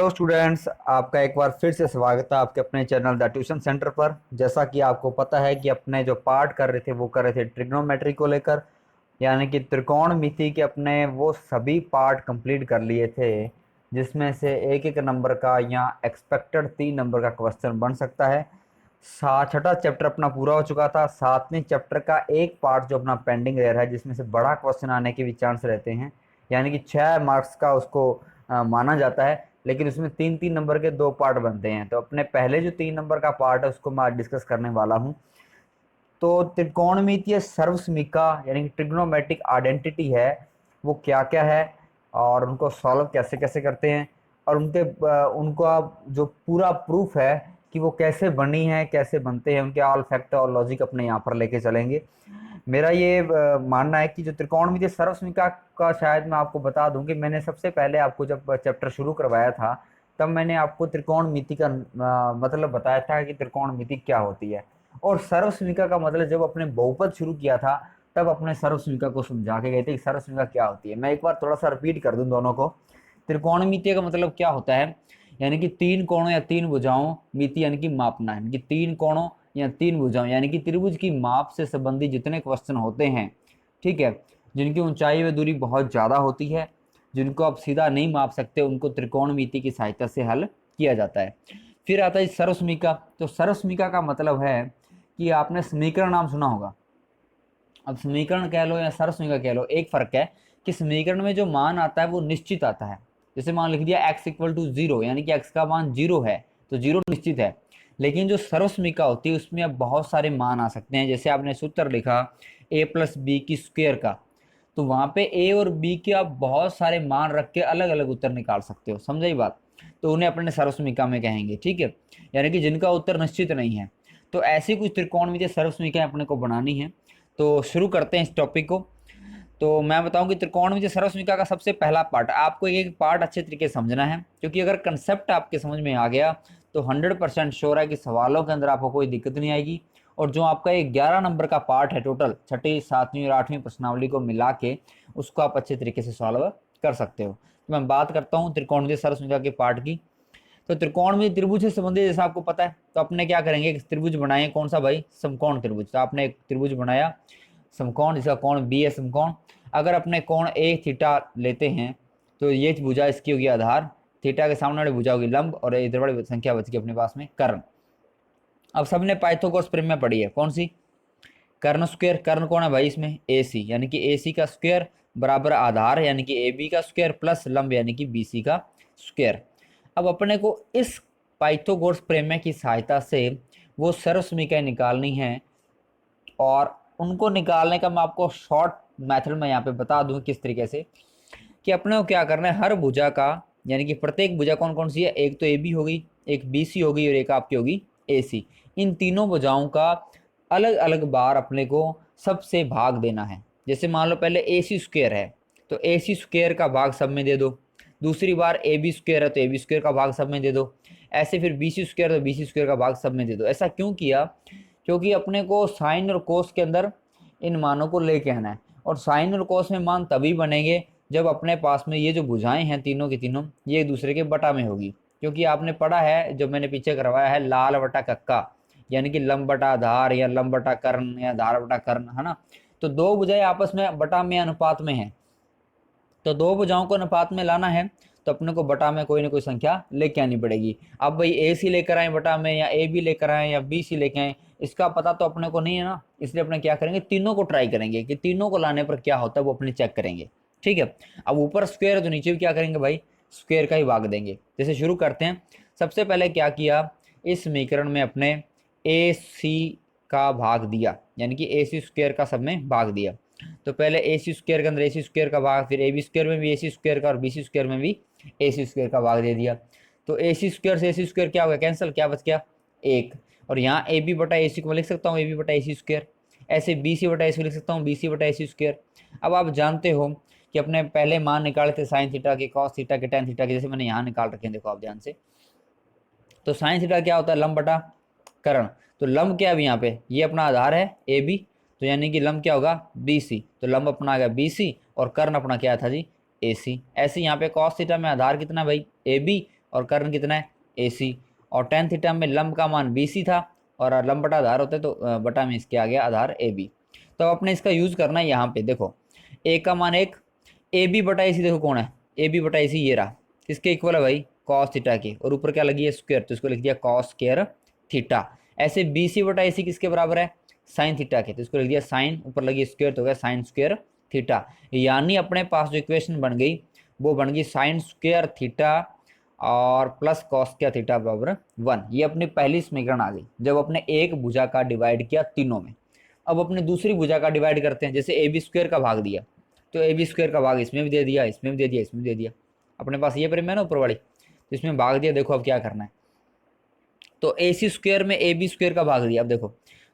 Hello students, आपका एक बार फिर से स्वागत है आपके अपने चैनल द ट्यूशन सेंटर पर। जैसा कि आपको पता है कि अपने जो पार्ट कर रहे थे वो कर रहे थे ट्रिग्नोमेट्री को लेकर, यानी कि त्रिकोणमिति के अपने वो सभी पार्ट कंप्लीट कर लिए थे जिसमें से एक एक नंबर का या एक्सपेक्टेड 3 नंबर का क्वेश्चन बन सकता है। छठा चैप्टर अपना पूरा हो चुका था। सातवें चैप्टर का एक पार्ट जो अपना पेंडिंग रह रहा है जिसमें से बड़ा क्वेश्चन आने के भी चांस रहते हैं, यानी कि 6 मार्क्स का उसको माना जाता है। लेकिन उसमें 3-3 नंबर के 2 पार्ट बनते हैं, तो अपने पहले जो 3 नंबर का पार्ट है उसको मैं आज डिस्कस करने वाला हूँ। तो त्रिकोणमितीय सर्वसमीका यानी कि ट्रिग्नोमेट्रिक आइडेंटिटी है, वो क्या क्या है और उनको सॉल्व कैसे कैसे करते हैं, और उनका जो पूरा प्रूफ है कि वो कैसे बनी है, कैसे बनते हैं, उनके ऑल फैक्टर और लॉजिक अपने यहाँ पर लेके चलेंगे। मेरा ये मानना है कि जो त्रिकोणमितीय सर्वसमीका का, शायद मैं आपको बता दूं कि मैंने सबसे पहले आपको जब चैप्टर शुरू करवाया था तब मैंने आपको त्रिकोणमिति का मतलब बताया था कि त्रिकोणमिति क्या होती है। और सर्वसमीका का मतलब जब अपने बहुपद शुरू किया था तब अपने सर्वसमीका को समझा के गए थे कि सर्वसमीका क्या होती है। मैं एक बार थोड़ा सा रिपीट कर दूं दोनों को। त्रिकोणमिति का मतलब क्या होता है, यानी कि 3 कोणों या 3 भुजाओं, मिति यानी कि मापना, यानी कि 3 कोणों या 3 भुजाओं यानी कि त्रिभुज की माप से संबंधित जितने क्वेश्चन होते हैं, ठीक है, जिनकी ऊंचाई व दूरी बहुत ज़्यादा होती है, जिनको आप सीधा नहीं माप सकते, उनको त्रिकोणमिति की सहायता से हल किया जाता है। फिर आता है सर्वसमीका। तो सर्वसमीका का मतलब है कि आपने समीकरण नाम सुना होगा। अब समीकरण कह लो या सर्वसमीका कह लो, एक फर्क है कि समीकरण में जो मान आता है वो निश्चित आता है। जैसे मान लिख दिया x = 0, यानी कि x का मान 0 है, तो 0 निश्चित है। लेकिन जो सर्वसमीका होती है उसमें अब बहुत सारे मान आ सकते हैं। जैसे आपने सूत्र लिखा a+b² का, तो वहां पे a और b के आप बहुत सारे मान रख के अलग अलग उत्तर निकाल सकते हो, समझे बात। तो उन्हें अपने सर्वसमीका में कहेंगे, ठीक है, यानी कि जिनका उत्तर निश्चित नहीं है। तो ऐसी कुछ त्रिकोणमितीय सर्वसमीकाएं अपने को बनानी है। तो शुरू करते हैं इस टॉपिक को। तो मैं बताऊं कि त्रिकोणमितीय सर्वसमीका का सबसे पहला पार्ट, आपको एक एक पार्ट अच्छे तरीके से समझना है, क्योंकि अगर कंसेप्ट आपके समझ में आ गया तो 100% श्योर है कि सवालों के अंदर आपको कोई दिक्कत नहीं आएगी। और जो आपका ये 11 नंबर का पार्ट है टोटल, छठी, सातवीं और आठवीं प्रश्नावली को मिला के, उसको आप अच्छे तरीके से सॉल्व कर सकते हो। तो मैं बात करता हूँ त्रिकोणमितीय सर्वसमीका के पार्ट की। तो त्रिकोणमितीय त्रिभुज से संबंधित जैसा आपको पता है, तो अपने क्या करेंगे, एक त्रिभुज बनाए, कौन सा भाई, समकोण त्रिभुज। तो आपने एक त्रिभुज बनाया समकोण, जिसका कोण बी है समकोण। अगर अपने कोण ए थीटा लेते हैं तो ये भुजा इसकी होगी आधार, थीटा के सामने वाली भुजा होगी लंब, और इधर वाली संख्या बच गई अपने पास में कर्ण। अब सबने पाइथागोरस प्रमेय पढ़ी है, कौन सी, कर्ण स्क्वायर। कर्ण कौन है भाई इसमें, ए सी, यानी कि ए सी का स्क्वायर बराबर आधार यानी कि ए बी का स्क्वायर प्लस लंब यानी कि बी सी का स्क्वायर। अब अपने को इस पाइथागोरस प्रमेय की सहायता से वो सर्वसमीकाएं निकालनी है, और उनको निकालने का मैं आपको शॉर्ट मेथड में यहाँ पे बता दूं किस तरीके से, कि अपने को क्या करना है, हर भुजा का, यानी कि प्रत्येक भुजा कौन कौन सी है, एक तो ए बी होगी, एक बी सी होगी और एक आपकी होगी ए सी। इन तीनों भुजाओं का अलग अलग बार अपने को सबसे भाग देना है। जैसे मान लो पहले ए सी स्क्वायर है तो ए सी स्क्वायर का भाग सब में दे दो, दूसरी बार ए बी स्क्वायर है तो ए बी स्क्वायर का भाग सब में दे दो, ऐसे फिर बी सी स्क्वायर तो बी सी स्क्वायर का भाग सब में दे दो। ऐसा क्यों किया, क्योंकि अपने को साइन और कोस के अंदर इन मानों को लेके आना है, और साइन और कोस में मान तभी बनेंगे जब अपने पास में ये जो भुजाएं हैं तीनों की तीनों, ये एक दूसरे के बटा में होगी। क्योंकि आपने पढ़ा है, जो मैंने पीछे करवाया है, लाल बटा कक्का, यानी कि लंब बटा धार या लंब बटा कर्ण या धार बटा कर्ण, है ना। तो दो भुजाएं आपस में बटा में अनुपात में है, तो दो भुजाओं को अनुपात में लाना है तो अपने को बटा में कोई ना कोई संख्या लेके आनी पड़ेगी। अब भाई ए सी लेकर आए बटा में, या ए बी लेकर आए या बी सी लेके आए, इसका पता तो अपने को नहीं है ना। इसलिए अपने क्या करेंगे, तीनों को ट्राई करेंगे कि तीनों को लाने पर क्या होता है वो अपने चेक करेंगे, ठीक है। अब ऊपर स्क्वायर है तो नीचे भी क्या करेंगे भाई, स्क्वायर का ही भाग देंगे। जैसे शुरू करते हैं। सबसे पहले क्या किया, इस समीकरण में अपने ए सी का भाग दिया, यानी कि ए सी स्क्वायर का सब में भाग दिया। तो पहले ए सी स्क्वायर के अंदर ए सी स्क्वायर का भाग, फिर ए बी स्क्वायर में भी ए सी स्क्वायर का, और बी सी स्क्वायर में भी ए सी स्क्वायर का भाग दे दिया। तो ए सी स्क्वायर से ए सी स्क्वायर क्या हो गया, कैंसिल, क्या बच गया, एक। और यहाँ ए बी बटा ए सी को मैं लिख सकता हूँ ए बी बटा ए सी स्क्वायर, ऐसे बी सी बटा ए सी लिख सकता हूँ बी सी बटा ए सी स्क्वायर। अब आप जानते हो कि अपने पहले मान निकाले थे साइन थीटा के, कॉस थीटा के, टेन थीटा के, जैसे मैंने यहाँ निकाल रखे हैं, देखो आप ध्यान से। तो साइन थीटा क्या होता है, लंब बटा कर्ण। तो लंब क्या है अभी यहाँ पे, ये अपना आधार है ए बी, तो यानी कि लंब क्या होगा, बी सी। तो लंब अपना आ गया बी सी और कर्ण अपना क्या था जी, ए सी। ऐसे यहाँ पे कॉस थीटा में आधार कितना भाई, ए बी, और कर्ण कितना है AC, और tan थीटा में लंब का मान BC था और लंब बटा आधार होता है तो बटा में इसके आ गया आधार AB। तो अपने इसका यूज करना है यहाँ पे, देखो A का मान 1, AB बटा AC देखो कौन है, AB बटा AC ये रहा, किसके इक्वल है भाई कॉस थीटा के, और ऊपर क्या लगी है स्क्वायर, तो इसको लिख दिया कॉस स्क्वायर थीटा। ऐसे BC बटा AC किसके बराबर है साइन थीटा के, तो इसको लिख दिया साइन, ऊपर लगी स्क्वायर तो हो गया साइन स्क्वायर थीटा। यानी अपने पास जो इक्वेशन बन गई वो बन गई साइन स्क्वायर थीटा और प्लस कॉस स्क्वायर थीटा बराबर 1। ये अपनी पहली समीकरण आ गई जब अपने एक भुजा का डिवाइड किया तीनों में। अब अपने दूसरी भुजा का डिवाइड करते हैं, जैसे AB स्क्वायर का भाग दिया तो AB स्क्वायर का भाग इसमें भी दे दिया, इसमें भी दे दिया, इसमें भी दे दिया, अपने पास ये प्रेम है ना ऊपर वाली, तो इसमें भाग दिया। देखो अब क्या करना है, तो AC स्क्वायर में AB स्क्वायर का भाग दिया। अब देखो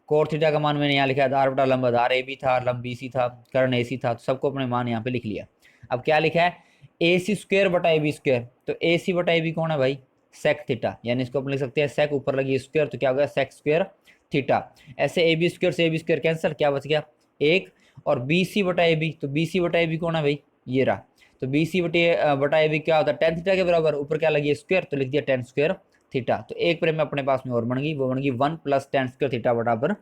कोट थीटा का मान मैंने यहाँ लिखा है आधार बटा लंब, आधार AB था, लंब BC था, कर्ण AC था, तो सबको अपने मान यहाँ पे लिख लिया। अब क्या लिखा है AC स्क्वायर बटा AB स्क्वायर, तो AC बटा AB कौन है भाई सेक थीटा, यानी इसको अपन लिख सकते हैं सेक, ऊपर लगी स्क्वायर तो क्या हो गया सेक स्क्वायर थीटा। ऐसे AB स्क्वायर से AB स्क्वायर कैंसर, क्या बच गया 1, और BC बटा AB, तो BC बटा AB कौन है भाई ये रहा, तो BC बटा AB क्या होता है tan थीटा के बराबर, ऊपर क्या लगी स्क्वायर तो लिख दिया tan स्क्वायर थीटा। तो एक प्रेम में अपने पास में और बन गई, वो बन गई 1 प्लस tan स्क्वायर थीटा बराबर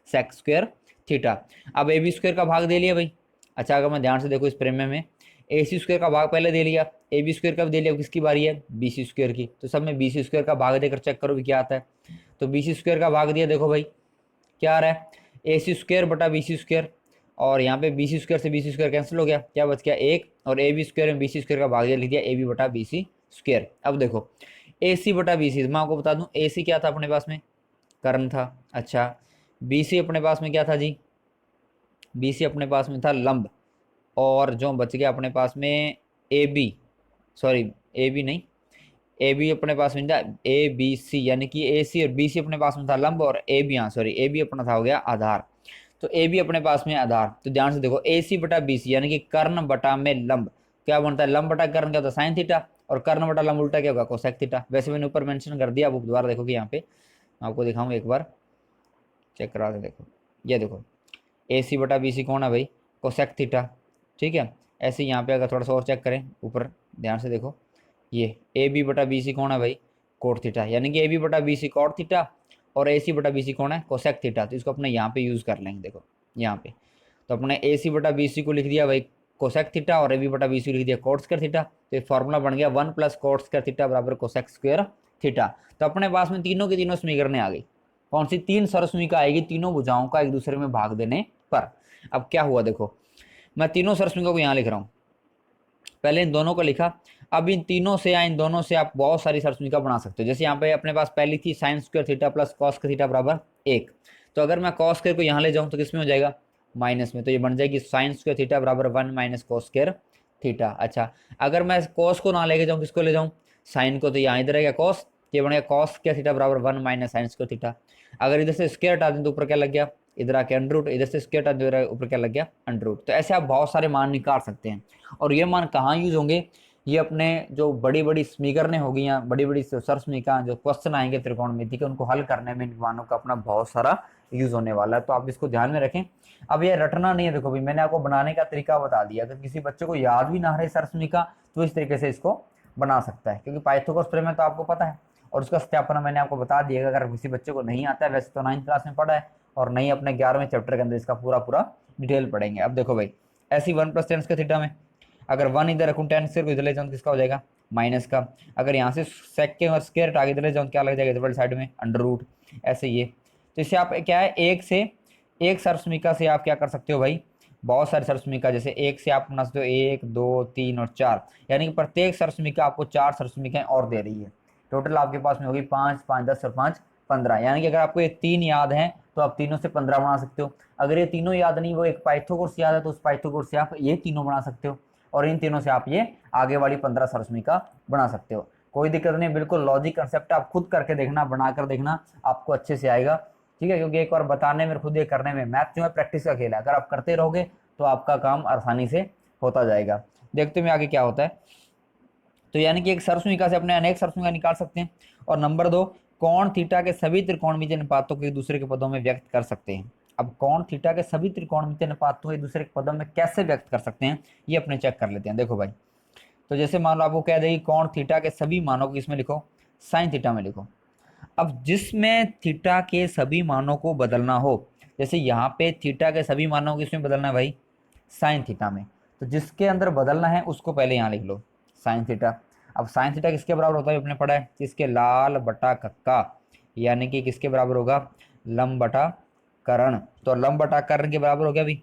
सेक स्क्वायर थीटा। अब AB स्क्वायर का भाग दे लिया भाई। अच्छा अगर मैं ध्यान से देखो इस प्रेम में AC स्क्वायर का भाग पहले दे लिया, AB स्क्वायर का भी दे लिया, किसकी बारी है BC स्क्वायर की, तो सब में BC स्क्वायर का भाग देकर चेक करो भी क्या आता है। तो BC स्क्वायर का भाग दिया, देखो भाई क्या आ रहा है AC स्क्वायर बटा BC स्क्वायर, और यहाँ पे BC स्क्वायर से BC स्क्वायर कैंसिल हो गया, क्या बच गया 1, और AB स्क्वायर में BC स्क्वायर का भाग दिया, लिख दिया AB बटा BC स्क्वायर। अब देखो AC बटा BC, मैं आपको बता दूं AC क्या था अपने पास में कर्ण था, अच्छा BC अपने पास में क्या था जी, BC अपने पास में था लंब, और जो बच गया अपने पास में AB, सॉरी AB नहीं, AB अपने पास में था ABC, यानी कि AC और BC अपने पास में था लंब, और AB हाँ सॉरी AB अपना था हो गया आधार, तो AB अपने पास में आधार। तो ध्यान से देखो AC बटा BC यानी कि कर्ण बटा में लंब क्या बनता है, लंब बटा कर्ण क्या होता है साइन थीटा, और कर्ण बटा लंब उल्टा क्या होगा कोसेक थीटा। वैसे मैंने ऊपर मेंशन कर दिया, आप दोबारा देखोगे यहाँ पे मैं आपको दिखाऊंगा एक बार, चेक करा दे। देखो ये देखो AC बटा BC कौन है भाई कोसेक थीटा, ठीक है। ऐसे यहाँ पे अगर थोड़ा सा और चेक करें ऊपर ध्यान से देखो, ये AB बटा BC कौन है भाई कोट थीटा, यानी कि AB बटा BC कोट थीटा, और AC बटा BC कौन है कोसेक थीटा। तो इसको अपने यहाँ पे यूज कर लेंगे, देखो यहाँ पे तो अपने AC बटा BC को लिख दिया भाई कोसेक थीटा, और AB बटा BC को लिख दिया कोट स्क्वायर थीटा। तो ये फॉर्मूला बन गया 1 प्लस कोट स्क्वायर थीटा बराबर कोसेक स्क्वायर थीटा। तो अपने पास में तीनों की तीनों समीकरणें आ गई, कौन सी तीन सरसमीका आएगी तीनों भुजाओं का एक दूसरे में भाग देने पर। अब क्या हुआ देखो, मैं तीनों सरसमीका को यहाँ लिख रहा हूँ, पहले इन दोनों को लिखा, अब इन तीनों से या इन दोनों से आप बहुत सारी सरसमीका बना सकते हो। जैसे यहाँ पे अपने पास पहली थी sign square theta plus cos square theta बराबर 1, तो अगर मैं कॉस स्क्वायर को यहाँ ले जाऊँ तो किस में हो जाएगा माइनस में, तो ये बन जाएगी साइन स्क्वायर थीटा बराबर 1 माइनस कॉस स्क्वायर थीटा। अच्छा अगर मैं कॉस को ना लेके जाऊँ किसको ले जाऊँ साइन को, तो यहाँ इधर रहेगा कॉस, ये बनेगा कॉस स्क्वायर थीटा बराबर 1 माइनस साइन स्क्वायर थीटा। अगर इधर से स्क्वायर हटा दें तो ऊपर क्या लग गया इधर आके अंडर रूट, इधर से स्क्वायर हटा दे ऊपर क्या लग गया अंडर रूट। तो ऐसे आप बहुत सारे मान निकाल सकते हैं, और ये मान कहाँ यूज होंगे, ये अपने जो बड़ी बड़ी समीकरणें होगी या बड़ी बड़ी सर समीका जो क्वेश्चन आएंगे त्रिकोणमिति के उनको हल करने में इन मानों का अपना बहुत सारा यूज होने वाला है, तो आप इसको ध्यान में रखें। अब ये रटना नहीं है, देखो भाई मैंने आपको बनाने का तरीका बता दिया, अगर किसी बच्चे को याद भी ना रहे सर समीका तो इस तरीके से इसको बना सकता है, क्योंकि पाइथागोरस प्रमेय में तो आपको पता है, और उसका सत्यापन मैंने आपको बता दिया। अगर किसी बच्चे को नहीं आता है, वैसे तो 9th क्लास में पढ़ा है, और नहीं अपने 11वें चैप्टर के अंदर इसका पूरा पूरा डिटेल पढ़ेंगे। अब देखो भाई ऐसी 1 प्लस टेन स्क्वायर थीटा में अगर 1 इधर रखूँ टेन स्क्वायर को इधर ले जाऊँ किसका हो जाएगा माइनस का, अगर यहाँ से सेक के और स्क्वायर आगे इधर ले जाऊँ क्या लग जाएगा इधर वाली साइड में अंडर रूट, ऐसे ये। तो इससे आप क्या है एक सरसमीका से आप क्या कर सकते हो भाई बहुत सारे सरसमीका, जैसे एक से आप बना सकते हो 1 2 3 और 4, यानी कि प्रत्येक सरसमीका आपको 4 सरसमीकाएं और दे रही है। टोटल आपके पास में होगी 5 5 10 और 5 15, यानी कि अगर आपको ये 3 याद हैं तो आप तीनों से 15 बना सकते हो। अगर ये तीनों याद नहीं, वो एक पाइथागोरस याद है, तो उस पाइथागोरस से आप ये तीनों बना सकते हो, और इन तीनों से आप ये आगे वाली 15 सरसमीका बना सकते हो। कोई दिक्कत नहीं, बिल्कुल लॉजिक कंसेप्ट आप खुद करके देखना, बनाकर देखना, आपको अच्छे से आएगा, ठीक है। क्योंकि एक बार बताने में खुद ये करने में मैथ जो है प्रैक्टिस का खेल है, अगर आप करते रहोगे तो आपका काम आसानी से होता जाएगा। देखते हैं आगे क्या होता है। तो यानी कि एक सरसमीका से अपने अनेक सरसमीका निकाल सकते हैं। और नंबर 2, कोण थीटा के सभी त्रिकोणमितीय अनुपातों को एक दूसरे के पदों में व्यक्त कर सकते हैं। अब कोण थीटा के सभी त्रिकोणमितीय अनुपातों को एक दूसरे के पदों में कैसे व्यक्त कर सकते हैं ये अपने चेक कर लेते हैं। देखो भाई, तो जैसे मान लो आपको कह देगी कोण थीटा के सभी मानों को इसमें लिखो साइन थीटा में लिखो। अब जिसमें थीटा के सभी मानों को बदलना हो, जैसे यहाँ पे थीटा के सभी मानों को इसमें बदलना है भाई साइन थीटा में, तो जिसके अंदर बदलना है उसको पहले यहाँ लिख लो साइन थीटा। अब साइन थीटा किसके बराबर होता है आपने पढ़ा है, किसके, लाल बटा कक्का, यानी कि किसके बराबर होगा, लंब बटा कर्ण। तो लंब बटा कर्ण के बराबर हो गया भाई।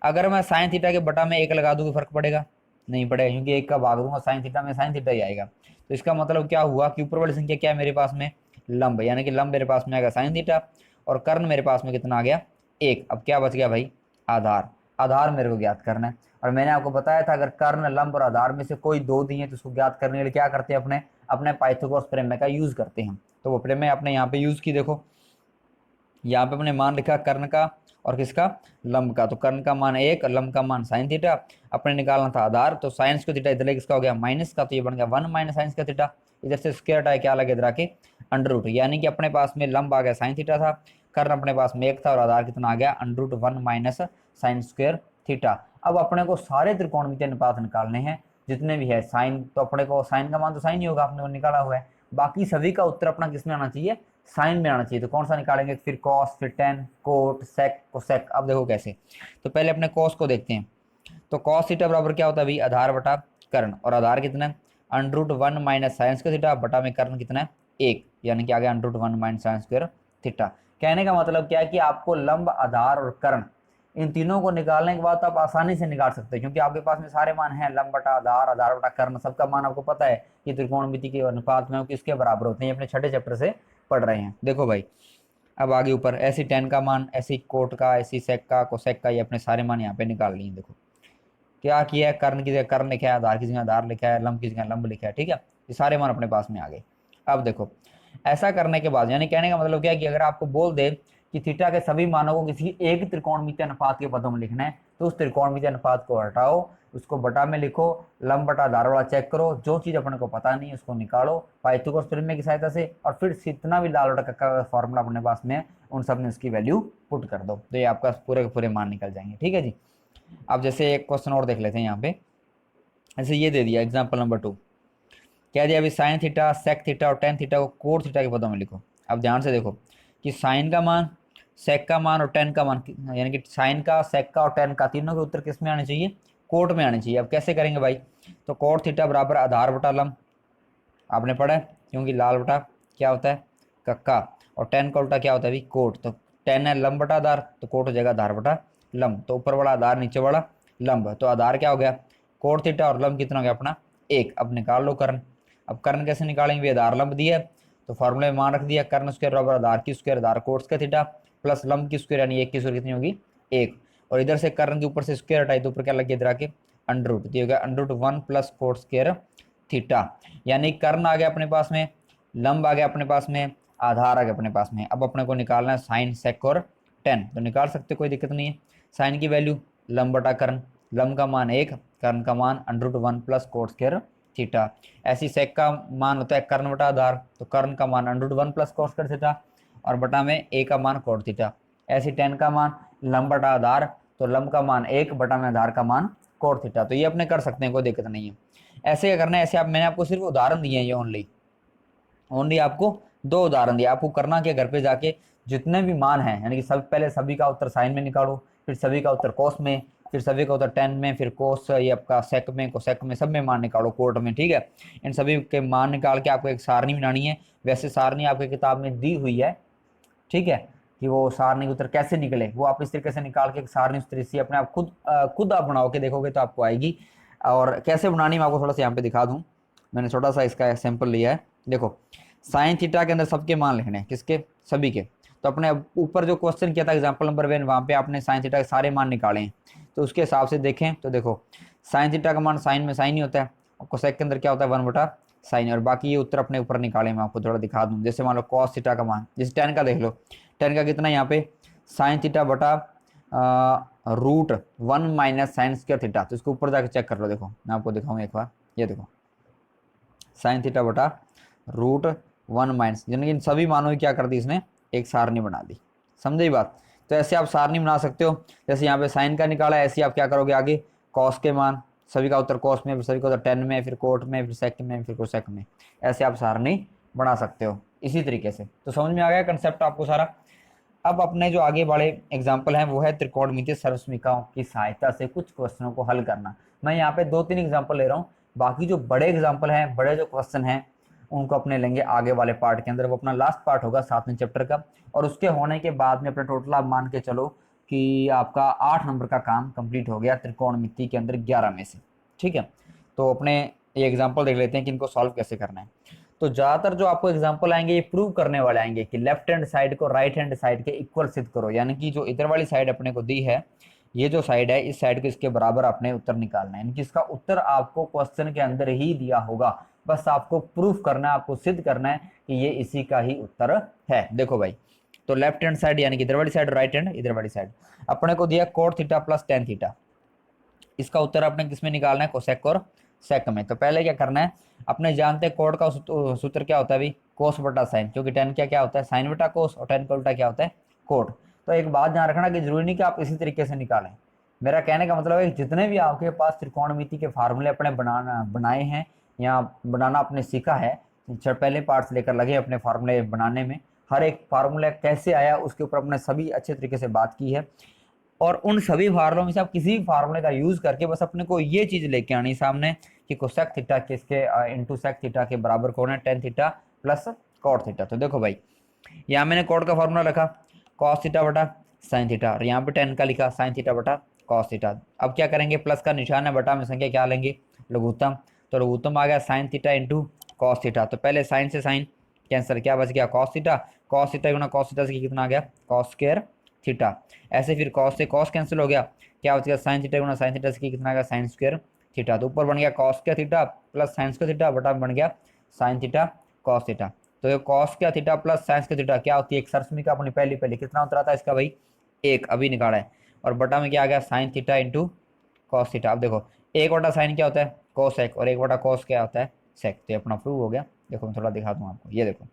अगर मैं साइन थीटा के बटा में एक लगा दूँ फर्क पड़ेगा, नहीं पड़ेगा, क्योंकि एक का भाग दूंगा साइन थीटा में, साइन थीटा ही आएगा। तो इसका मतलब क्या हुआ कि ऊपर वाली संख्या क्या है मेरे पास में, लंब, यानी कि लंब मेरे पास में आएगा साइन थीटा, और कर्ण मेरे पास में कितना आ गया, एक। अब क्या बच गया भाई, आधार। आधार मेरे को ज्ञात करना है, और मैंने आपको बताया था अगर कर्ण, लंब और आधार में से कोई दो दिए तो उसको ज्ञात करने के लिए क्या करते हैं, अपने अपने पाइथागोरस प्रमेय का यूज करते हैं। तो वो प्रमेय अपने यहाँ पे यूज की, देखो यहाँ पे अपने मान लिखा कर्ण का और किसका, लंब का। तो कर्ण का मान एक, लंब का मान साइन थीटा, अपने निकालना था आधार। तो साइंस को थीटा इधर किसका हो गया, माइनस का, तो ये बन गया 1 माइनस साइंस का थीटा। इधर से स्क्वायर हटाया, क्या लगे इधर आके अंडर रूट, यानी कि अपने पास में लंब आ गया साइन थीटा था, कर्ण अपने पास में एक था, और आधार कितना आ गया under root 1 minus sine square theta. अब अपने को सारे त्रिकोणमितीय अनुपात निकालने हैं जितने भी है साइन, तो अपने को साइन का मान तो साइन ही होगा, अपने को निकाला हुआ है। बाकी सभी का उत्तर अपना किस में आना चाहिए, साइन में आना चाहिए। तो कौन सा निकालेंगे, फिर कॉस, फिर टेन, कोट, सेक, कोसेक। अब देखो कैसे, तो पहले अपने कॉस को देखते हैं। तो कॉस थीटा बराबर क्या होता है भाई, आधार बटा कर्ण, और आधार कितना है under root 1 minus sine square theta, बटा में कर्ण कितना है एक, यानी कि आ गया under root 1 minus sine square theta. कहने का मतलब क्या है कि आपको लंब, आधार और कर्ण इन तीनों को निकालने के बाद आप आसानी से निकाल सकते हैं, क्योंकि आपके पास में सारे मान हैं, लंब बटा आधार, आधार बटा कर्ण, सबका मान आपको पता है कि त्रिकोणमिति के अनुपात में किसके बराबर होते हैं, अपने छठे चैप्टर से पढ़ रहे हैं। देखो भाई अब आगे ऊपर ऐसी टेन का मान, ऐसी कोट का, ऐसी सेक का, कोसेक का, ये अपने सारे मान यहाँ पे निकाल लिए। देखो क्या किया है, कर्ण की जगह कर्ण लिखा है, आधार की जगह आधार लिखा है, लंब की जगह लंब लिखा है, ठीक है, ये सारे मान अपने पास में आ गए। अब देखो ऐसा करने के बाद, यानी कहने का मतलब क्या है कि अगर आपको बोल दे कि थीटा के सभी मानों को किसी एक त्रिकोणमितीय अनुपात के पदों में लिखना है, तो उस त्रिकोणमितीय अनुपात को हटाओ, उसको बटा में लिखो, लंब बटा आधार वाला चेक करो, जो चीज अपने को पता नहीं उसको निकालो पाइथागोरस प्रमेय की सहायता से, और फिर जितना भी लाल बटा कक्का का फॉर्मूला अपने पास में है उन सब में उसकी वैल्यू पुट कर दो, तो ये आपका पूरे के पूरे मान निकल जाएंगे। ठीक है जी। अब जैसे एक क्वेश्चन और देख लेते हैं यहाँ पे, ऐसे ये दे दिया एग्जाम्पल नंबर 2, क्या दिया अभी, साइन थीटा, सेक थीटा और टेन थीटा को कोट थीटा के पदों में लिखो। अब ध्यान से देखो कि साइन का मान, सेक का मान और टेन का मान, यानी कि साइन का, सेक का और टेन का तीनों के उत्तर किस में आने चाहिए, कोट में आने चाहिए। अब कैसे करेंगे भाई, तो कोट थीटा बराबर आधार बटा लंब, आपने पढ़ा है, क्योंकि लाल बटा क्या होता है कक्का, और टेन का उल्टा क्या होता है भाई कोट, तो टेन है लंब बटा आधार, तो कोट हो जाएगा आधार बटा लंब, तो ऊपर वाला आधार नीचे वाला लंब, तो आधार क्या हो गया कोट थीटा, और लंब कितना हो गया अपना एक। अब निकाल लो कर्ण। अब कर्ण कैसे निकालेंगे, आधार लंब दिया है तो फॉर्मूले में मान रख दिया, कर्ण स्क्वायर बराबर आधार की स्क्वायर, आधार कोट स्क्वायर थीटा, प्लस लंब की स्क्वायर, यानी एक की स्क्वायर कितनी होगी एक, और इधर से कर्ण के ऊपर से स्क्वायर हटाई तो ऊपर क्या लग गया इधर आके अंडर रूट, दिया गया under root 1 plus cot square theta, यानी कर्ण आ गया अपने पास में, लंब आ गया अपने पास में, आधार आ गया अपने पास में। अब अपने को निकालना है साइन, सेक और टेन, तो निकाल सकते कोई दिक्कत नहीं है। साइन की वैल्यू लंब बटा कर्ण, लंब का मान एक, कर्ण का मान under root 1 plus cot square theta. ऐसी सेक का मान होता है कर्ण बटा आधार, तो कर्ण का मान under root 1 plus cot square theta, और बटा में ए का मान कोट थीटा। ऐसी टेन का मान लंब बटा आधार, तो लंब का मान एक, बटा में आधार का मान कोट थीटा। तो ये अपने कर सकते हैं, कोई दिक्कत नहीं है। ऐसे क्या करना है, ऐसे आप, मैंने आपको सिर्फ उदाहरण दिए हैं, ये ओनली ओनली आपको दो उदाहरण दिए। आपको करना क्या, घर पे जाके जितने भी मान हैं, यानी कि सब पहले सभी का उत्तर साइन में निकालो, फिर सभी का उत्तर कोस में, फिर सभी का उत्तर टेन में, फिर कोस ये आपका सेक में, कोसेक में, सब में मान निकालो कोट में। ठीक है, इन सभी के मान निकाल के आपको एक सारणी बनानी है। वैसे सारणी आपकी किताब में दी हुई है, ठीक है, कि वो सारणी के उत्तर कैसे निकले वो आप इस तरीके से निकाल के एक सारणी उस तरीके से अपने आप खुद आप बनाओ के देखोगे तो आपको आएगी। और कैसे बनानी मैं आपको थोड़ा सा यहाँ पे दिखा दूँ, मैंने छोटा सा इसका सैंपल लिया है। देखो साइन थीटा के अंदर सबके मान लिखने हैं, किसके, सभी के। तो अपने ऊपर जो क्वेश्चन किया था एग्जाम्पल नंबर 1, वहाँ पे आपने साइन थीटा के सारे मान निकाले हैं, तो उसके हिसाब से देखें तो देखो साइन थीटा का मान साइन में साइन ही होता है, और कोसेक के अंदर क्या होता है 1 बटा साइन, और बाकी ये उत्तर अपने ऊपर निकाले मैं आपको थोड़ा दिखा दूँ। जैसे मान लो कॉस थीटा का मान, जैसे टेन का देख लो, टेन का कितना यहाँ पे साइन थीटा बटा root 1 minus sine square theta, तो इसको ऊपर जाकर चेक कर लो। देखो मैं आपको दिखाऊँ एक बार, ये देखो साइन थीटा बटा रूट 1 माइनस, यानी कि इन सभी मानों की क्या कर दी इसने, एक सारणी बना दी। समझे बात। तो ऐसे आप सारणी बना सकते हो, जैसे यहाँ पे साइन का निकाला, ऐसे आप क्या करोगे आगे कॉस के मान, सभी का उत्तर कॉस में, फिर सभी का उत्तर टेन में, फिर कोट में, फिर सेक में, फिर कोसेक में। ऐसे आप सारणी बना सकते हो इसी तरीके से। तो समझ में आ गया कंसेप्ट आपको सारा। अब अपने जो आगे बड़े एग्जाम्पल हैं वो है त्रिकोणमितीय सर्वसमीकाओं की सहायता से कुछ क्वेश्चनों को हल करना। मैं यहाँ पे 2-3 एग्जाम्पल ले रहा हूँ, बाकी जो बड़े एग्जाम्पल हैं, बड़े जो क्वेश्चन हैं, उनको अपने लेंगे आगे वाले पार्ट के अंदर। वो अपना लास्ट पार्ट होगा 7वें चैप्टर का, और उसके होने के बाद में अपना टोटल आप मान के चलो कि आपका 8 नंबर का काम कंप्लीट हो गया त्रिकोणमिति के अंदर 11 में से। ठीक है, तो अपने ये एग्जाम्पल देख लेते हैं कि इनको सॉल्व कैसे करना है। तो ज़्यादातर जो आपको एग्जाम्पल आएंगे ये प्रूव करने वाले आएंगे कि लेफ्ट हैंड साइड को राइट हैंड साइड के इक्वल सिद्ध करो, यानी कि जो इधर वाली साइड अपने को दी है, ये जो साइड है, इस साइड को इसके बराबर अपने उत्तर निकालना है, यानी कि इसका उत्तर आपको क्वेश्चन के अंदर ही दिया होगा, बस आपको प्रूफ करना है, आपको सिद्ध करना है कि ये इसी का ही उत्तर है। देखो भाई, तो लेफ्ट हैंड साइड यानी कि इधर वाली साइड, राइट हैंड इधर वाली साइड, अपने को दिया cot theta plus tan theta. इसका उत्तर अपने किसमें निकालना है, कोसेक और सेक में। तो पहले क्या करना है, अपने जानते हैं कोड का सूत्र क्या होता है भाई, कोस बटा साइन, क्योंकि टेन क्या होता है, साइन बटा कोस, और टेन का उल्टा क्या होता है, कोट। तो एक बात ध्यान रखना कि जरूरी नहीं कि आप इसी तरीके से निकालें। मेरा कहने का मतलब है जितने भी आपके पास त्रिकोणमिति के फार्मूले अपने बनाए हैं या बनाना आपने सीखा है, पहले पार्ट से लेकर लगे अपने फार्मूले बनाने में, हर एक फार्मूला कैसे आया उसके ऊपर अपने सभी अच्छे तरीके से बात की है। और उन सभी फार्मूलों में से आप किसी भी फार्मूले का यूज करके बस अपने को ये चीज लेके आनी सामने कि कोसेक थीटा के इसके इंटू सेक थीटा के बराबर कौन है, tan theta plus cot theta. तो देखो भाई, यहाँ मैंने कॉट का फार्मूला रखा कॉस थीटा बटा साइन थीटा, और यहाँ पे टेन का लिखा साइन थीटा बटा कॉस थीटा। अब क्या करेंगे, प्लस का निशान है, बटा में संख्या क्या लेंगे, लघुत्तम। तो लघुत्तम आ गया sign theta into cos theta. तो पहले साइन से साइन कैंसर, क्या बच गया, कॉस थीटा। कॉस थीटा गुना कॉस थीटा से कितना आ गया, कॉस स्क्वायर थीटा। ऐसे फिर कॉस से कॉस कैंसिल हो गया, क्या बच गया, साइन थीटा गुना साइन थीटा से कितना आ गया, साइन स्क्वायर थीटा। तो ऊपर बन गया cos square theta plus sign square theta, बटा बन गया साइन थीटा कॉस थीटा। तो ये cos square theta plus sign square theta क्या होती है, एक सर्वसमीका अपनी पहले कितना उत्तर आता है इसका भाई, एक, अभी निकाला है। और बटा में क्या आ गया, sign theta into cos theta. अब देखो, एक बटा साइन क्या होता है, कोसेक, और एक बटा कॉस क्या होता है, सेक। तो ये अपना प्रूव हो गया। देखो मैं थोड़ा दिखा दूँ आपको, ये देखो,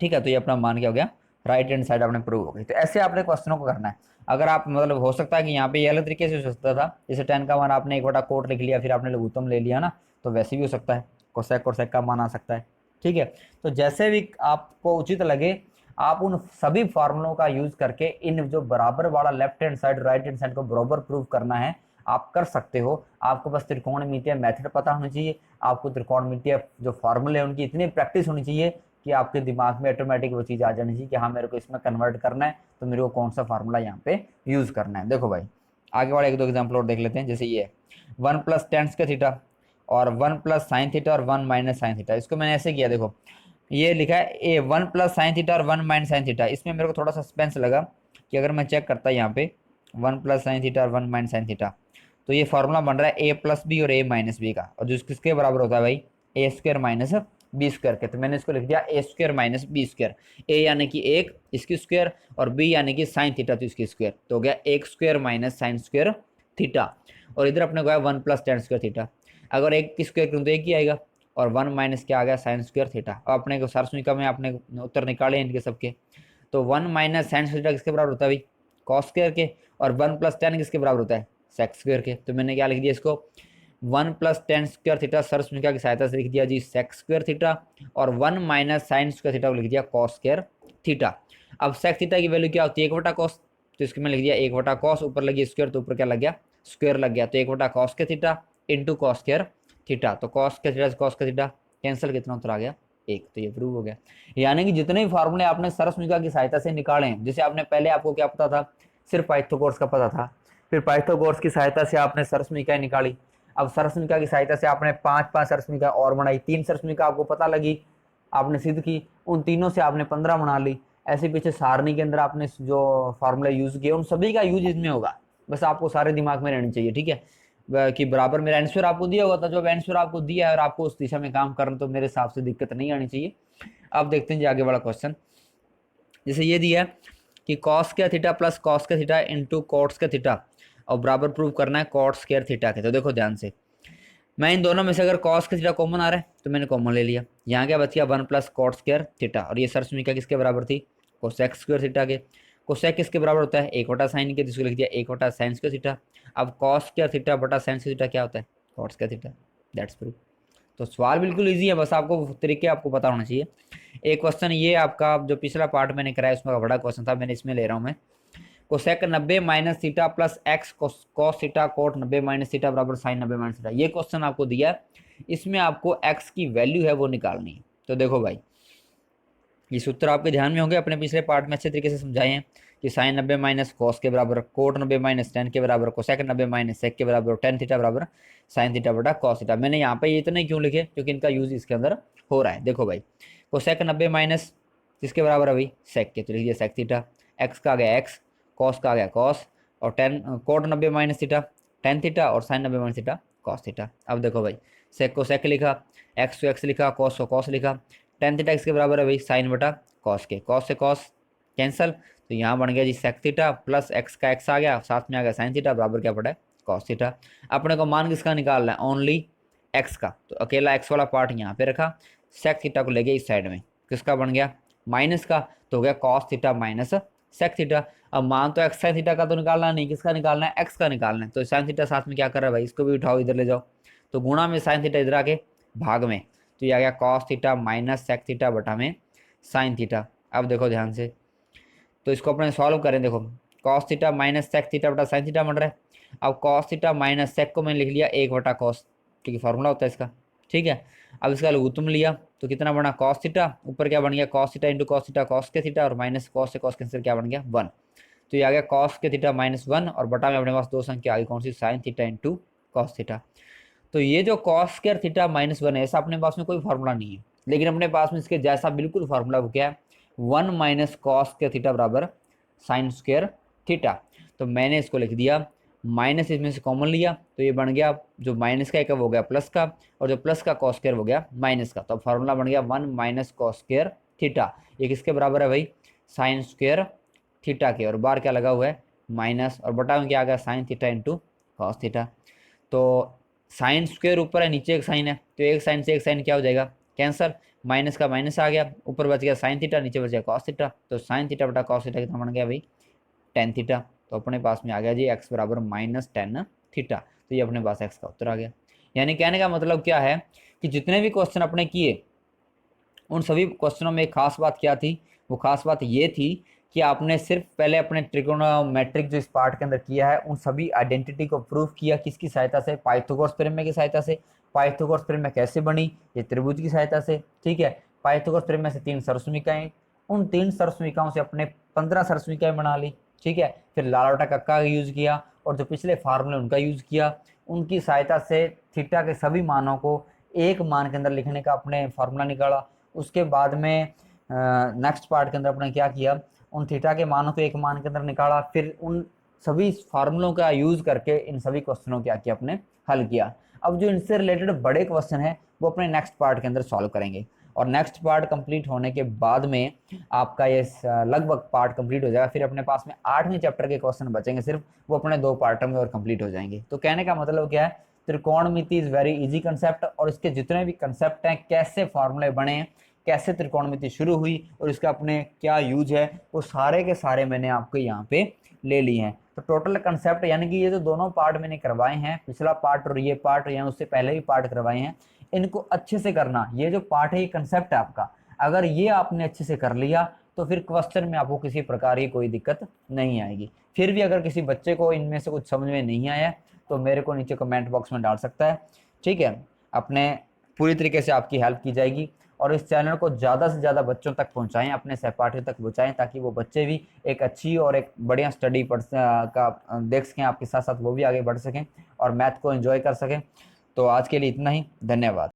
ठीक है। तो ये अपना मान क्या हो गया, राइट हैंड साइड आपने प्रूव हो गई। तो ऐसे आपने क्वेश्चनों को करना है। अगर आप मतलब हो सकता है कि यहाँ पे ये अलग तरीके से हो सकता था, जैसे टेन का मान आपने एक बटा कोट लिख लिया, फिर आपने लघुत्तम ले लिया ना, तो वैसे भी हो सकता है, कोसेक और सेक का मान आ सकता है। ठीक है, तो जैसे भी आपको उचित लगे, आप उन सभी फार्मूलों का यूज करके इन जो बराबर वाला left hand side right hand side को बराबर प्रूव करना है, आप कर सकते हो। आपको बस त्रिकोणमितीय मेथड पता होना चाहिए, आपको त्रिकोणमितीय जो फार्मूले हैं उनकी इतनी प्रैक्टिस होनी चाहिए कि आपके दिमाग में ऑटोमेटिक वो चीज़ आ जानी चाहिए कि हाँ मेरे को इसमें कन्वर्ट करना है, तो मेरे को कौन सा फार्मूला यहाँ पे यूज करना है। देखो भाई, आगे वाले एक दो एग्जाम्पल और देख लेते हैं। जैसे ये 1 प्लस टेन स्क्वायर थीटा और 1 प्लस साइन थीटा और 1 माइनस साइन थीटा। इसको मैंने ऐसे किया, देखो ये लिखा है ए 1 प्लस साइन थीटा और 1 माइनस साइन थीटा। इसमें मेरे को थोड़ा सस्पेंस लगा कि अगर मैं चेक करता यहाँ पे 1 प्लस साइन थीटा और 1 माइनस साइन थीटा, तो ये फार्मूला बन रहा है ए प्लस बी और ए माइनस बी का, और जो किसके बराबर होता है भाई, ए स्क्वायर माइनस बी स्क्वायर के। तो मैंने इसको लिख दिया ए स्क्वायर माइनस बी स्क्वायर, ए यानी कि एक इसकी स्क्वायर और बी यानी कि साइन थीटा तो इसकी स्क्वायर, तो हो गया एक square minus sine square theta. और इधर अपने को है 1 प्लस टेन स्क्वायर थीटा, अगर एक की स्क्वायर करूँ तो एक ही आएगा, और 1 माइनस क्या आ गया, साइन स्क्वायर थीटा। अब अपने को सारसमीका में आपने उत्तर निकाले इनके सबके, तो 1 माइनस साइन थीटा किसके बराबर होता है भाई, कॉस स्क्वायर के, और 1 प्लस टेन किसके बराबर होता है, सेक स्क्वायर के। तो मैंने क्या लिख दिया इसको, 1 प्लस टेन स्क्वायर थीटा सर्वसमीका की सहायता से लिख दिया जी सेक स्क्वायर थीटा, और 1 माइनस साइन स्क्वायर थीटा को लिख दिया कॉस स्क्वायर थीटा। अब सेक थीटा की वैल्यू क्या होती है, एक बटा कॉस, तो इसके में लिख दिया एक बटा कॉस, ऊपर लगी स्क्वायर तो ऊपर क्या लग गया, स्क्वायर लग गया, तो एक बटा कॉस के theta into cos square theta. तो कॉस के थीटा से कॉस का थीटा कैंसिल, कितना उत्तर आ गया, एक। तो ये प्रूव हो गया। यानी कि जितने भी फार्मूले आपने सर्वसमीका की सहायता से निकाले हैं, जैसे आपने पहले आपको क्या पता था, सिर्फ पाइथागोरस का पता था, फिर पाइथागोरस की सहायता से आपने सर्वसमीका निकाली, अब सर्वसमीका की सहायता से आपने 5 सर्वसमीका और बनाई, 3 सर्वसमीका आपको पता लगी, आपने सिद्ध की, उन तीनों से आपने 15 बना ली। ऐसे पीछे सारणी के अंदर आपने जो फार्मूला यूज किए उन सभी का यूज इसमें होगा, बस आपको सारे दिमाग में रहनी चाहिए। ठीक है, कि बराबर मेरा आंसर आपको दिया हुआ था, जो आंसर आपको दिया है और आपको उस दिशा में काम करना, तो मेरे हिसाब से दिक्कत नहीं आनी चाहिए। अब देखते हैं जी आगे वाला क्वेश्चन। जैसे ये दिया है कि कॉस के थीटा प्लस कॉस के थीटा इंटू कॉट्स के थीटा, और बराबर प्रूव करना है कॉट स्क्वायर थीटा के। तो देखो ध्यान से, मैं इन दोनों में से अगर कॉस के थीटा कॉमन आ रहा है तो मैंने कॉमन ले लिया, यहाँ क्या बच गया 1 प्लस कॉट स्क्वायर थीटा, और ये सर्वसमीका किसके बराबर थी, कोसेक स्क्वायर थीटा के। कोसेक किसके बराबर होता है, 1/sin के, जिसको लिख दिया 1/sin स्क्वायर थीटा। अब कॉस स्क्वायर थीटा बटा sin स्क्वायर थीटा क्या होता है, cot square theta. That's proof. तो सवाल बिल्कुल इजी है, बस आपको तरीके आपको पता होना चाहिए। एक क्वेश्चन ये आपका जो पिछला पार्ट मैंने कराया उसमें बड़ा क्वेश्चन था, मैंने इसमें ले रहा हूँ मैं। Cosec 90 minus theta plus x cos theta coat 90 minus theta बराबर साइन 90 माइनस थीटा, ये क्वेश्चन आपको दिया है। इसमें आपको एक्स की वैल्यू है वो निकालनी है। तो देखो भाई, ये सूत्र आपके ध्यान में होंगे, अपने पिछले पार्ट में अच्छे तरीके से समझाए हैं कि साइन 90 माइनस कॉस के बराबर कोट 90 माइनस टेन के बराबर कोसेक 90 माइनस सेक के बराबर टेन थीटा बराबर साइन थीटा बटा कॉस थीटा। मैंने यहाँ पे ये इतने क्यों लिखे, क्योंकि इनका यूज इसके अंदर हो रहा है। देखो भाई, कोसेक 90 माइनस किसके बराबर है भाई, सेक के, तो लिखिए सेक थीटा। एक्स का आ गया एक्स, कॉस का आ गया कॉस, और tan cot 90 minus theta tan theta, और sine 90 minus theta cos theta. अब देखो भाई, सेक को सेक लिखा, एक्स को एक्स लिखा, कॉस को कॉस लिखा, टेन थीटा किसके बराबर है भाई, साइन बटा कॉस के, कॉस से कॉस कैंसल, तो यहाँ बन गया जी सेक थीटा प्लस एक्स का एक्स आ गया, साथ में आ गया साइन थीटा बराबर क्या पड़ा है, कॉस थीटा। अपने को मान किसका निकालना है, ओनली एक्स का, तो अकेला एक्स वाला पार्ट यहाँ पे रखा, सेक थीटा को ले गया इस साइड में, किसका बन गया माइनस का, तो हो गया cos theta minus sec theta. अब मान तो एक्स साइन थीटा का तो निकालना नहीं, किसका निकालना है, एक्स का निकालना है। तो साइन थीटा साथ में क्या कर रहा है भाई, इसको भी उठाओ इधर ले जाओ, तो गुणा में साइन थीटा इधर आके भाग में, तो ये आ गया cos theta minus sec theta बटा में साइन थीटा। अब देखो ध्यान से, तो इसको अपने सॉल्व करें, देखो cos theta minus sec theta बटा साइन थीटा बन रहा है। अब कॉस थीटा माइनस सेक को मैंने लिख लिया 1/cos, क्योंकि फार्मूला होता है इसका, ठीक है। अब इसका लघुत्तम लिया तो कितना बना cos थीटा, ऊपर क्या बन गया cos theta into cos theta cos के थीटा, और माइनस cos से cos कैंसिल क्या बन गया 1, तो ये आ गया cos के थीटा माइनस 1, और बटा में अपने पास दो संख्या आ गई कौन सी, sine theta into cos theta. तो ये जो cos स्क्वायर थीटा माइनस 1 है, ऐसा अपने पास में कोई फार्मूला नहीं है, लेकिन अपने पास में इसके जैसा बिल्कुल फार्मूला वो क्या है, 1 माइनस cos के थीटा बराबर साइन स्क्वायर थीटा। तो मैंने इसको लिख दिया, माइनस इसमें से कॉमन लिया, तो ये बन गया जो माइनस का एक वो गया प्लस का, और जो प्लस का कॉस स्क्वायर हो गया माइनस का, तो फार्मूला बन गया 1 माइनस कॉस स्क्वायर थीटा। ये किसके बराबर है भाई, साइन स्क्वायर थीटा के, और बार क्या लगा हुआ है माइनस, और बटा में क्या आ गया sign theta into cos theta. तो साइन स्क्वायर ऊपर है, नीचे एक साइन है, तो एक साइन से एक साइन क्या हो जाएगा कैंसर, माइनस का माइनस आ गया, ऊपर बच गया साइन थीटा, नीचे बच गया कॉस थीटा, तो साइन थीटा बटा कॉस थीटा कितना बन गया भाई, टेन थीटा। तो अपने पास में आ गया जी एक्स बराबर माइनस टेन थीटा, तो ये अपने पास एक्स का उत्तर आ गया। यानी कहने का मतलब क्या है कि जितने भी क्वेश्चन अपने किए उन सभी क्वेश्चनों में एक खास बात क्या थी, वो खास बात ये थी कि आपने सिर्फ पहले अपने ट्रिगोनोमेट्रिक जो इस पार्ट के अंदर किया है उन सभी आइडेंटिटी को प्रूव किया, किसकी सहायता से, पाइथागोरस प्रमेय की सहायता से। पाइथागोरस प्रमेय कैसे बनी, ये त्रिभुज की सहायता से, ठीक है। पाइथागोरस प्रमेय से 3 सरसमीकाएं, उन 3 सरसमीकाओं से अपने 15 सरसमीकाएं बना ली, ठीक है। फिर लाल कक्का का यूज किया, और जो पिछले फार्मूले उनका यूज किया, उनकी सहायता से थीटा के सभी मानों को एक मान के अंदर लिखने का अपने फार्मूला निकाला। उसके बाद में नेक्स्ट पार्ट के अंदर अपने क्या किया, उन थीटा के मानों को एक मान के अंदर निकाला, फिर उन सभी फार्मूलों का यूज करके इन सभी क्वेश्चनों क्या किया अपने हल किया। अब जो इनसे रिलेटेड बड़े क्वेश्चन है वो अपने नेक्स्ट पार्ट के अंदर सॉल्व करेंगे, और नेक्स्ट पार्ट कंप्लीट होने के बाद में आपका ये लगभग पार्ट कंप्लीट हो जाएगा। फिर अपने पास में 8वें चैप्टर के क्वेश्चन बचेंगे सिर्फ, वो अपने 2 पार्टों में और कंप्लीट हो जाएंगे। तो कहने का मतलब क्या है, त्रिकोणमिति इज वेरी इजी कंसेप्ट, और इसके जितने भी कंसेप्ट हैं, कैसे फॉर्मूले बने, कैसे त्रिकोणमिति शुरू हुई और इसका अपने क्या यूज है, वो सारे के सारे मैंने आपको यहाँ पे ले लिए हैं। तो टोटल कंसेप्ट यानी कि ये जो दोनों पार्ट मैंने करवाए हैं, पिछला पार्ट और ये पार्ट, या उससे पहले भी पार्ट करवाए हैं, इनको अच्छे से करना। ये जो पार्ट है ये कंसेप्ट है आपका, अगर ये आपने अच्छे से कर लिया तो फिर क्वेश्चन में आपको किसी प्रकार की कोई दिक्कत नहीं आएगी। फिर भी अगर किसी बच्चे को इनमें से कुछ समझ में नहीं आया तो मेरे को नीचे कमेंट बॉक्स में डाल सकता है, ठीक है। अपने पूरी तरीके से आपकी हेल्प की जाएगी, और इस चैनल को ज़्यादा से ज़्यादा बच्चों तक पहुंचाएं, अपने सहपाठियों तक पहुंचाएं, ताकि वो बच्चे भी एक अच्छी और एक बढ़िया स्टडी का देख सकें आपके साथ साथ, वो भी आगे बढ़ सकें और मैथ को एंजॉय कर सकें। तो आज के लिए इतना ही, धन्यवाद।